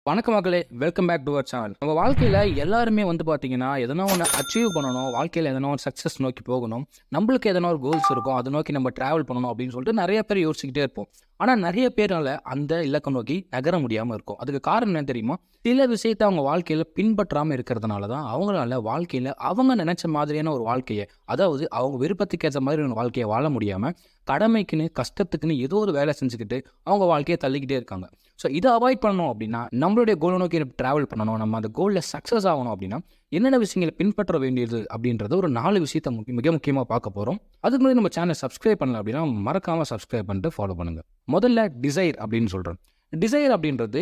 வணக்கம் மக்களே, welcome back to our channel. நம்ம வாழ்க்கையில் எல்லாருமே பார்த்தீங்கன்னா எதனா ஒன்று அச்சீவ் பண்ணணும், வாழ்க்கையில் எதனா ஒரு சக்ஸஸ் நோக்கி போகணும், நம்மளுக்கு எதனா ஒரு கோல்ஸ் இருக்கும், அதை நோக்கி நம்ம ட்ராவல் பண்ணணும் அப்படின்னு சொல்லிட்டு நிறைய பேர் யோசிச்சுக்கிட்டே இருப்போம். ஆனால் நிறைய பேரால் அந்த இலக்கம் நோக்கி நகர முடியாமல் இருக்கும். அதுக்கு காரணம் என்ன தெரியுமா? சில விஷயத்தை அவங்க வாழ்க்கையில் பின்பற்றாமல் இருக்கிறதுனால தான் அவங்களால வாழ்க்கையில் அவங்க நினச்ச மாதிரியான ஒரு வாழ்க்கையை, அதாவது அவங்க விருப்பத்துக்கு ஏற்ற மாதிரி ஒரு வாழ்க்கையை வாழ முடியாமல் கடமைக்குன்னு கஷ்டத்துக்குன்னு ஏதோ ஒரு வேலை செஞ்சுக்கிட்டு அவங்க வாழ்க்கையை தள்ளிக்கிட்டே இருக்காங்க. ஸோ இதை அவாய்ட் பண்ணணும் அப்படின்னா, நம்மளுடைய கோலை நோக்கி ட்ராவல் பண்ணணும், நம்ம அந்த கோலில் சக்ஸஸ் ஆகணும் அப்படின்னா என்னென்ன விஷயங்களை பின்பற்ற வேண்டியது அப்படின்றத ஒரு 4 விஷயத்தை மிக முக்கியமாக பார்க்க போகிறோம். அதுக்கு முன்னாடி நம்ம சேனலை சப்ஸ்கிரைப் பண்ணல அப்படின்னா மறக்காமல் சப்ஸ்கிரைப் பண்ணிட்டு ஃபாலோ பண்ணுங்கள். முதல்ல டிசைர் அப்படின்னு சொல்கிறேன். டிசைர் அப்படின்றது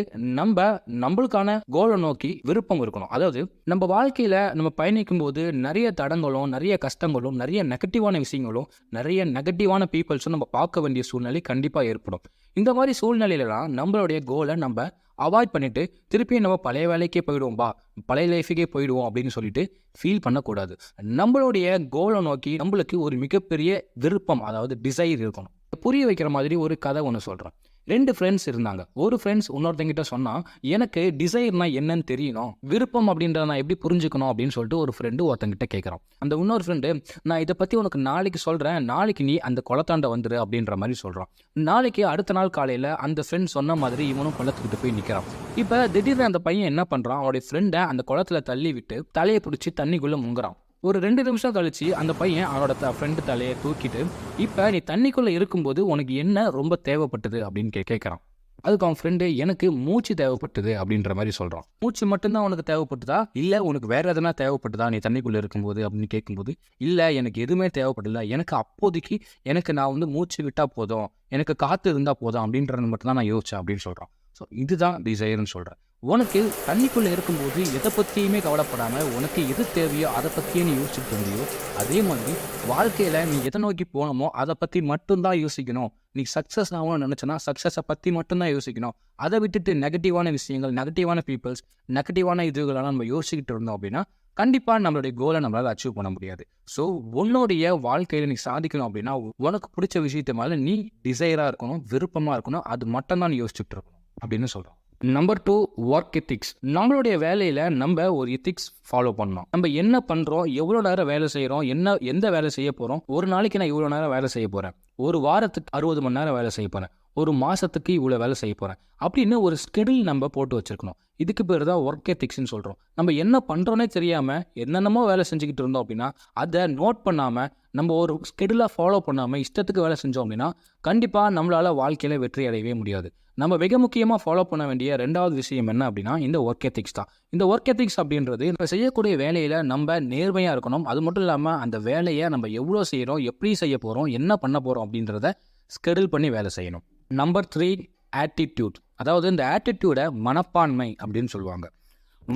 நம்மளுக்கான கோலை நோக்கி விருப்பம் இருக்கணும். அதாவது நம்ம வாழ்க்கையில் நம்ம பயணிக்கும் போது நிறைய தடங்களும், நிறைய கஷ்டங்களும், நிறைய நெகட்டிவான விஷயங்களும், நிறைய நெகட்டிவான பீப்புள்ஸும் நம்ம பார்க்க வேண்டிய சூழ்நிலை கண்டிப்பாக ஏற்படும். இந்த மாதிரி சூழ்நிலையிலலாம் நம்மளுடைய கோலை நம்ம அவாய்ட் பண்ணிவிட்டு திருப்பியும் நம்ம பழைய வேலைக்கே போயிடுவோம்பா, பழைய லைஃபுக்கே போயிடுவோம் அப்படின்னு சொல்லிட்டு ஃபீல் பண்ணக்கூடாது. நம்மளுடைய கோலை நோக்கி நம்மளுக்கு ஒரு மிகப்பெரிய விருப்பம், அதாவது டிசைர் இருக்கணும். புரிய வைக்கிற மாதிரி ஒரு கதை ஒன்று சொல்கிறேன். 2 ஃப்ரெண்ட்ஸ் இருந்தாங்க. ஒரு ஃப்ரெண்ட்ஸ் இன்னொருத்தங்கிட்ட சொன்னால், எனக்கு டிசைர்னா என்னன்னு தெரியணும், விருப்பம் அப்படின்றத நான் எப்படி புரிஞ்சுக்கணும் அப்படின்னு சொல்லிட்டு ஒரு ஃப்ரெண்டு ஒருத்தங்கிட்ட கேட்குறான். அந்த இன்னொரு ஃப்ரெண்டு, நான் இதை பற்றி உனக்கு நாளைக்கு சொல்கிறேன், நாளைக்கு நீ அந்த குளத்தாண்ட வந்துடு அப்படின்ற மாதிரி சொல்கிறான். நாளைக்கு அடுத்த நாள் காலையில் அந்த ஃப்ரெண்ட் சொன்ன மாதிரி இவனும் குளத்துக்கிட்டு போய் நிற்கிறான். இப்போ திடீர்னு அந்த பையன் என்ன பண்ணுறான், அவனுடைய ஃப்ரெண்டை அந்த குளத்துல தள்ளி விட்டு தலையை பிடிச்சி தண்ணிக்குள்ளே முங்குறான். ஒரு 2 நிமிஷம் கழிச்சு அந்த பையன் அவனோட ஃப்ரெண்டு தலையை தூக்கிட்டு, இப்போ நீ தண்ணிக்குள்ளே இருக்கும்போது உனக்கு என்ன ரொம்ப தேவைப்பட்டது அப்படின்னு கேட்குறான். அதுக்கு அவன் ஃப்ரெண்டு, எனக்கு மூச்சு தேவைப்பட்டது அப்படின்ற மாதிரி சொல்கிறான். மூச்சு மட்டும்தான் உனக்கு தேவைப்பட்டதா, இல்லை உனக்கு வேறு எதனா தேவைப்பட்டதா நீ தண்ணிக்குள்ளே இருக்கும்போது அப்படின்னு கேட்கும்போது, இல்லை எனக்கு எதுவுமே தேவைப்படல, எனக்கு அப்போதைக்கு நான் மூச்சு விட்டால் போதும், எனக்கு காற்று இருந்தால் போதும் அப்படின்றது மட்டும்தான் நான் யோசிச்சேன் அப்படின்னு சொல்கிறான். ஸோ இதுதான் டிசைர்னு சொல்கிறேன். உனக்கு தண்ணிக்குள்ளே இருக்கும்போது எதை பற்றியுமே கவலைப்படாமல் உனக்கு எது தேவையோ அதை பற்றியே நீ யோசிச்சுட்டு இருந்தியோ, அதே மாதிரி வாழ்க்கையில் நீ எதை நோக்கி போகணுமோ அதை பற்றி மட்டும்தான் யோசிக்கணும். நீ சக்ஸஸ் ஆகணும்னு நினச்சனா சக்ஸஸை பற்றி மட்டும்தான் யோசிக்கணும். அதை விட்டுட்டு நெகட்டிவான விஷயங்கள், நெகட்டிவான பீப்புள்ஸ், நெகட்டிவான இதுகளெல்லாம் நம்ம யோசிச்சுக்கிட்டு இருந்தோம் அப்படின்னா கண்டிப்பாக நம்மளுடைய கோலை நம்மளால் அச்சீவ் பண்ண முடியாது. ஸோ உன்னுடைய வாழ்க்கையில் நீ சாதிக்கணும் அப்படின்னா உனக்கு பிடிச்ச விஷயத்த மேலே நீ டிசைராக இருக்கணும், விருப்பமாக இருக்கணும், அது மட்டும்தான் நீ யோசிச்சுட்டு இருக்கணும் அப்படின்னு சொல்கிறோம். Number 2, work ethics. நம்மளுடைய வேலையில் நம்ம ஒரு எத்திக்ஸ் ஃபாலோ பண்ணோம். நம்ம என்ன பண்ணுறோம், எவ்வளோ நேரம் வேலை செய்கிறோம், எந்த வேலை செய்ய போகிறோம், ஒரு நாளைக்கு நான் இவ்வளோ நேரம் வேலை செய்ய போகிறேன், ஒரு வாரத்துக்கு 60 மணி நேரம் வேலை செய்ய போகிறேன், ஒரு மாதத்துக்கு இவ்வளோ வேலை செய்ய போகிறேன் அப்படின்னு ஒரு ஸ்கெடியூல் நம்ம போட்டு வச்சுருக்கணும். இதுக்கு பேர் தான் ஒர்க் எத்திக்ஸ்ன்னு சொல்கிறோம். நம்ம என்ன பண்ணுறோன்னே தெரியாமல் என்னென்னமோ வேலை செஞ்சுக்கிட்டு இருந்தோம் அப்படின்னா அதை நோட் பண்ணாமல், நம்ம ஒரு ஸ்கெடியூலாக ஃபாலோ பண்ணாமல் இஷ்டத்துக்கு வேலை செஞ்சோம் அப்படின்னா கண்டிப்பாக நம்மளால் வாழ்க்கையில் வெற்றி அடையவே முடியாது. நம்ம மிக முக்கியமாக ஃபாலோ பண்ண வேண்டிய 2வது விஷயம் என்ன அப்படின்னா இந்த ஒர்க் எத்திக்ஸ் தான். இந்த ஒர்க் எத்திக்ஸ் அப்படின்றது நம்ம செய்யக்கூடிய வேலையில் நம்ம நேர்மையாக இருக்கணும். அது மட்டும் இல்லாமல் அந்த வேலையை நம்ம எவ்வளோ செய்கிறோம், எப்படி செய்ய போகிறோம், என்ன பண்ண போகிறோம் அப்படின்றத ஸ்கெடியூல் பண்ணி வேலை செய்யணும். Number 3, attitude. அதாவது இந்த ஆட்டிடியூடை மனப்பான்மை சொல்லுவாங்க.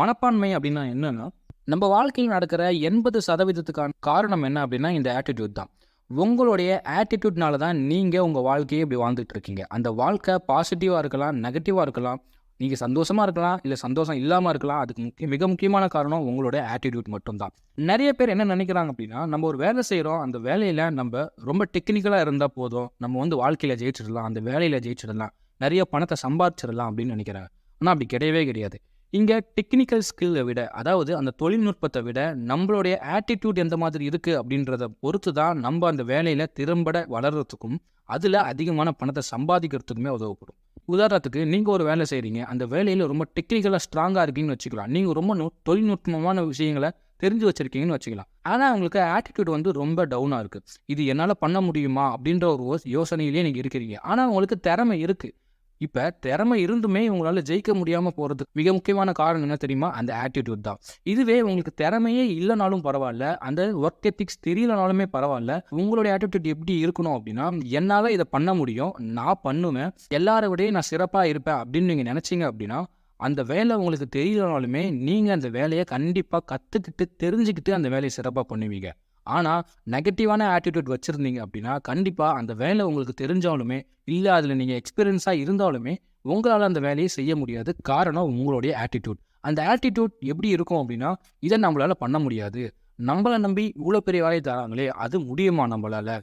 மனப்பான்மை அப்படின்னா என்னன்னா, நம்ம வாழ்க்கையில் நடக்கிற 80% காரணம் என்ன அப்படின்னா இந்த ஆட்டிடியூட் தான். உங்களுடைய ஆட்டிடியூட்னால தான் நீங்கள் உங்கள் வாழ்க்கையை இப்படி வாழ்ந்துட்டு இருக்கீங்க. அந்த வாழ்க்கை பாசிட்டிவாக இருக்கலாம், நெகட்டிவாக இருக்கலாம், நீங்கள் சந்தோஷமாக இருக்கலாம், இல்லை சந்தோஷம் இல்லாமல் இருக்கலாம். அதுக்கு மிக முக்கியமான காரணம் உங்களுடைய ஆட்டிடியூட் மட்டும்தான். நிறைய பேர் என்ன நினைக்கிறாங்க அப்படின்னா, நம்ம ஒரு வேலை செய்கிறோம், அந்த வேலையில் நம்ம ரொம்ப டெக்னிக்கலாக இருந்தால் போதும், நம்ம வாழ்க்கையில் ஜெயிச்சிடலாம், அந்த வேலையில் ஜெயிச்சிடலாம், நிறைய பணத்தை சம்பாதிச்சிடலாம் அப்படின்னு நினைக்கிறாங்க. ஆனால் அப்படி கிடையவே கிடையாது. இங்கே டெக்னிக்கல் ஸ்கில்லை விட, அதாவது அந்த தொழில்நுட்பத்தை விட நம்மளுடைய ஆட்டிடியூட் எந்த மாதிரி இருக்குது அப்படின்றத பொறுத்து தான் நம்ம அந்த வேலையில் திறம்பட வளர்கிறதுக்கும் அதில் அதிகமான பணத்தை சம்பாதிக்கிறதுக்குமே உதவப்படும். உதாரணத்துக்கு நீங்கள் ஒரு வேலை செய்கிறீங்க, அந்த வேலையில் ரொம்ப டெக்னிக்கலாக ஸ்ட்ராங்காக இருக்கீங்கன்னு வச்சுக்கலாம், நீங்கள் ரொம்ப தொழில்நுட்பமான விஷயங்களை தெரிஞ்சு வச்சுருக்கீங்கன்னு வச்சுக்கலாம். ஆனால் உங்களுக்கு ஆட்டிடியூட் ரொம்ப டவுனாக இருக்குது. இது என்னால் பண்ண முடியுமா அப்படின்ற ஒரு யோசனையிலே நீங்கள் இருக்கிறீங்க. ஆனால் உங்களுக்கு திறமை இருக்குது. இப்போ திறமை இருந்துமே உங்களால் ஜெயிக்க முடியாமல் போகிறதுக்கு மிக முக்கியமான காரணம் என்ன தெரியுமா? அந்த ஆட்டிடியூட் தான். இதுவே உங்களுக்கு திறமையே இல்லைனாலும் பரவாயில்ல, அந்த ஒர்க் எத்திக்ஸ் தெரியலனாலுமே பரவாயில்ல, உங்களுடைய ஆட்டிடியூட் எப்படி இருக்கணும் அப்படின்னா, என்னால் இதை பண்ண முடியும், நான் பண்ணுவேன், எல்லாரை விடையே நான் சிறப்பாக இருப்பேன் அப்படின்னு நீங்கள் நினச்சிங்க அப்படின்னா அந்த வேலை உங்களுக்கு தெரியலனாலுமே நீங்கள் அந்த வேலையை கண்டிப்பாக கற்றுக்கிட்டு தெரிஞ்சுக்கிட்டு அந்த வேலையை சிறப்பாக பண்ணுவீங்க. ஆனால் நெகட்டிவான ஆட்டிடியூட் வச்சுருந்தீங்க அப்படின்னா கண்டிப்பாக அந்த வேலை உங்களுக்கு தெரிஞ்சாலுமே, இல்லை அதில் நீங்கள் எக்ஸ்பீரியன்ஸாக இருந்தாலுமே உங்களால் அந்த வேலையை செய்ய முடியாது. காரணம் உங்களுடைய ஆட்டிடியூட். அந்த ஆட்டிடியூட் எப்படி இருக்கும் அப்படின்னா, இதை நம்மளால் பண்ண முடியாது, நம்மளை நம்பி இவ்வளோ பெரிய வேலையை தராங்களே, அது முடியுமா நம்மளால்,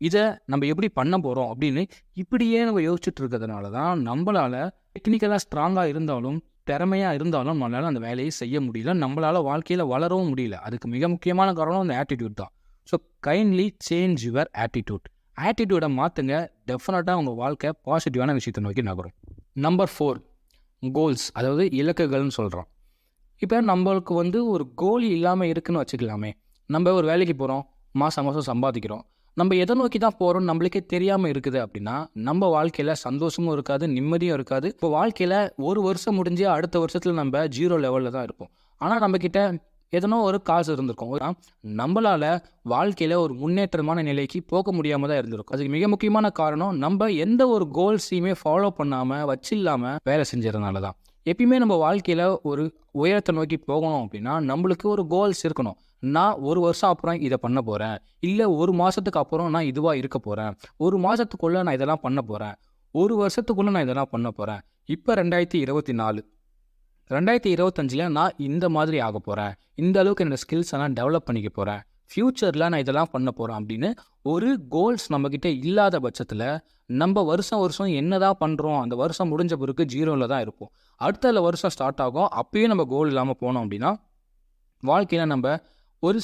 இதை நம்ம எப்படி பண்ண போகிறோம் அப்படின்னு இப்படியே நம்ம யோசிச்சுட்டு இருக்கிறதுனால தான் நம்மளால் டெக்னிக்கலாக ஸ்ட்ராங்காக இருந்தாலும் திறமையாக இருந்தாலும் நம்மளால் அந்த வேலையை செய்ய முடியல, நம்மளால் வாழ்க்கையில் வளரவும் முடியல. அதுக்கு மிக முக்கியமான காரணம் அந்த ஆட்டிடியூட் தான். So kindly change your attitude. ஆட்டிடியூடை மாற்றுங்க, டெஃபினட்டாக உங்கள் வாழ்க்கை பாசிட்டிவான விஷயத்தை நோக்கி நகரும். நம்பர் 4, கோல்ஸ், அதாவது இலக்குகள்னு சொல்கிறோம். இப்போ நம்மளுக்கு வந்து ஒரு கோல் இல்லாமல் இருக்குன்னு வச்சுக்கலாமே. நம்ம ஒரு வேலைக்கு போகிறோம், மாதம் மாதம் சம்பாதிக்கிறோம். நம்ம எதை நோக்கி தான் போகிறோம் நம்மளுக்கே தெரியாமல் இருக்குது அப்படின்னா நம்ம வாழ்க்கையில் சந்தோஷமும் இருக்காது, நிம்மதியும் இருக்காது. இப்போ வாழ்க்கையில் ஒரு வருஷம் முடிஞ்சு அடுத்த வருஷத்தில் நம்ம 0 லெவலில் தான் இருப்போம். ஆனால் நம்மக்கிட்ட எதனோ ஒரு காசு இருந்திருக்கும். நம்மளால் வாழ்க்கையில் ஒரு முன்னேற்றமான நிலைக்கு போக முடியாமல் தான் இருந்திருக்கும். அதுக்கு மிக முக்கியமான காரணம் நம்ம எந்த ஒரு கோல்ஸையுமே ஃபாலோ பண்ணாமல் வச்சில்லாமல் வேலை செஞ்சதுனால தான். எப்பயுமே நம்ம வாழ்க்கையில் ஒரு உயரத்தை நோக்கி போகணும் அப்படின்னா நம்மளுக்கு ஒரு கோல்ஸ் இருக்கணும். நான் ஒரு வருஷம் அப்புறம் இதை பண்ண போகிறேன், இல்லை ஒரு மாதத்துக்கு அப்புறம் நான் இதுவாக இருக்க போகிறேன், ஒரு மாதத்துக்குள்ளே நான் இதெல்லாம் பண்ண போகிறேன், ஒரு வருஷத்துக்குள்ளே நான் இதெல்லாம் பண்ண போகிறேன். இப்போ 2024, 2025 நான் இந்த மாதிரி ஆக போகிறேன், இந்த அளவுக்கு என்னோடய ஸ்கில்ஸ் எல்லாம் டெவலப் பண்ணிக்க போகிறேன், ஃப்யூச்சரில் நான் இதெல்லாம் பண்ண போகிறேன் அப்படின்னு ஒரு கோல்ஸ் நம்மக்கிட்ட இல்லாத பட்சத்தில் நம்ம வருஷம் என்ன தான் பண்ணுறோம், அந்த வருஷம் முடிஞ்ச பிறகு 0ல் தான் இருப்போம். அடுத்த வருஷம் ஸ்டார்ட் ஆகும், அப்பயும் நம்ம கோல் இல்லாமல் போனோம் அப்படின்னா வாழ்க்கையில் நம்ம ஒரு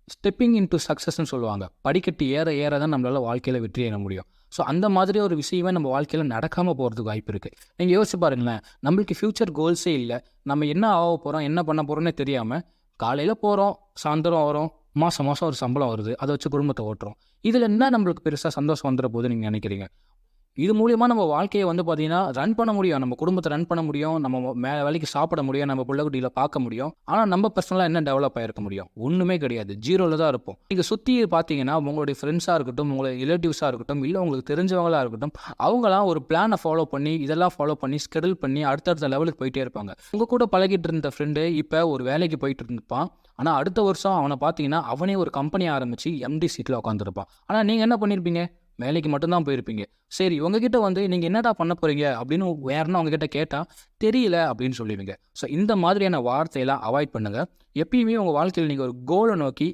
ஸ்டெப்பிங் இன்டு சக்ஸஸ்ன்னு சொல்லுவாங்க. படிக்கட்டு ஏற ஏற தான் நம்மளால் வாழ்க்கையில் வெற்றி ஏற முடியும். ஸோ அந்த மாதிரி ஒரு விஷயமே நம்ம வாழ்க்கையில் நடக்காமல் போகிறதுக்கு வாய்ப்பு இருக்குது. நீங்கள் யோசிச்சு பாருங்களேன், நம்மளுக்கு ஃப்யூச்சர் கோல்ஸே இல்லை, நம்ம என்ன ஆக போகிறோம் என்ன பண்ண போகிறோன்னே தெரியாமல் காலையில் போகிறோம், சாயந்தரம் வரோம், மாதம் ஒரு சம்பளம் வருது, அதை வச்சு குடும்பத்தை ஓட்டுறோம். இதில் என்ன நம்மளுக்கு பெருசாக சந்தோஷம் வந்துட போது நீங்கள் நினைக்கிறீங்க? இது மூலிமா நம்ம வாழ்க்கையை வந்து பார்த்தீங்கன்னா ரன் பண்ண முடியும், நம்ம குடும்பத்தை ரன் பண்ண முடியும், நம்ம மேலே வேலைக்கு சாப்பிட முடியும், நம்ம பிள்ளைக்குட்டியில் பார்க்க முடியும். ஆனால் நம்ம பர்சனலாக என்ன டெவலப் ஆகிருக்க முடியும்? ஒன்றுமே கிடையாது, 0ல் தான் இருப்போம். நீங்கள் சுற்றி பார்த்தீங்கன்னா உங்களுடைய ஃப்ரெண்ட்ஸாக இருக்கட்டும், உங்களுடைய ரிலேட்டிவ்ஸாக இருக்கட்டும், இல்லை உங்களுக்கு தெரிஞ்சவங்களாக இருக்கட்டும், அவங்களாம் ஒரு பிளானை ஃபாலோ பண்ணி இதெல்லாம் ஃபாலோ பண்ணி ஸ்கெடியூல் பண்ணி அடுத்தடுத்த லெவலுக்கு போயிட்டே இருப்பாங்க. உங்கள் கூட பழகிட்டு இருந்த ஃப்ரெண்டு இப்போ ஒரு வேலைக்கு போயிட்டு இருப்பான். ஆனால் அடுத்த வருஷம் அவனை பார்த்தீங்கன்னா அவனே ஒரு கம்பெனி ஆரம்பித்து MD சீட்டில் உட்காந்துருப்பான். ஆனால் நீங்கள் என்ன பண்ணியிருப்பீங்க? வேலைக்கு மட்டும்தான் போயிருப்பீங்க. சரி, உங்ககிட்ட வந்து நீங்கள் என்னடா பண்ண போகிறீங்க அப்படின்னு வேறுனா உங்ககிட்ட கேட்டால் தெரியல அப்படின்னு சொல்லுவீங்க. ஸோ இந்த மாதிரியான வார்த்தையெல்லாம் அவாய்ட் பண்ணுங்கள். எப்பயுமே உங்கள் வாழ்க்கையில் நீங்கள் ஒரு கோலை நோக்கி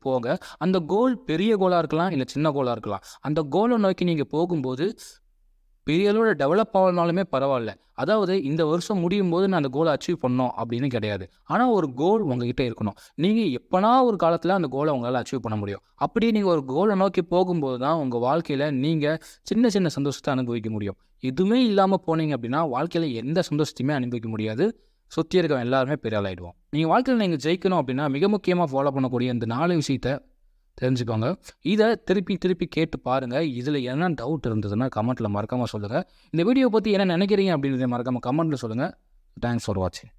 போங்க. அந்த கோல் பெரிய கோலாக இருக்கலாம், இல்லை சின்ன கோலாக இருக்கலாம். அந்த கோலை நோக்கி நீங்கள் போகும்போது பெரிய அளவில் டெவலப் ஆகனாலுமே பரவாயில்ல. அதாவது இந்த வருஷம் முடியும் போது நான் அந்த கோலை அச்சீவ் பண்ணோம் அப்படின்னு கிடையாது. ஆனால் ஒரு கோல் உங்ககிட்ட இருக்கணும். நீங்கள் எப்போனா ஒரு காலத்தில் அந்த கோலை உங்களால் அச்சீவ் பண்ண முடியும். அப்படி நீங்கள் ஒரு கோலை நோக்கி போகும்போது தான் உங்கள் வாழ்க்கையில் நீங்கள் சின்ன சின்ன சந்தோஷத்தை அனுபவிக்க முடியும். எதுவுமே இல்லாமல் போனீங்க அப்படின்னா வாழ்க்கையில் எந்த சந்தோஷத்தையுமே அனுபவிக்க முடியாது. சுற்றி இருக்க எல்லாருமே பெரிய ஆள் ஆகிடுவோம். நீங்கள் வாழ்க்கையில் நீங்கள் ஜெயிக்கணும் அப்படின்னா மிக முக்கியமாக ஃபாலோ பண்ணக்கூடிய இந்த 4 விஷயத்தை தெரிஞ்சுக்கோங்க. இதை திருப்பி கேட்டு பாருங்கள். இதில் என்ன டவுட் இருந்ததுன்னா கமெண்ட்டில் மறக்காமல் சொல்லுங்கள். இந்த வீடியோ பற்றி என்ன நினைக்கிறீங்க அப்படின்றத மறக்காமல் கமெண்ட்டில் சொல்லுங்கள். தேங்க்ஸ் ஃபார் வாட்சிங்.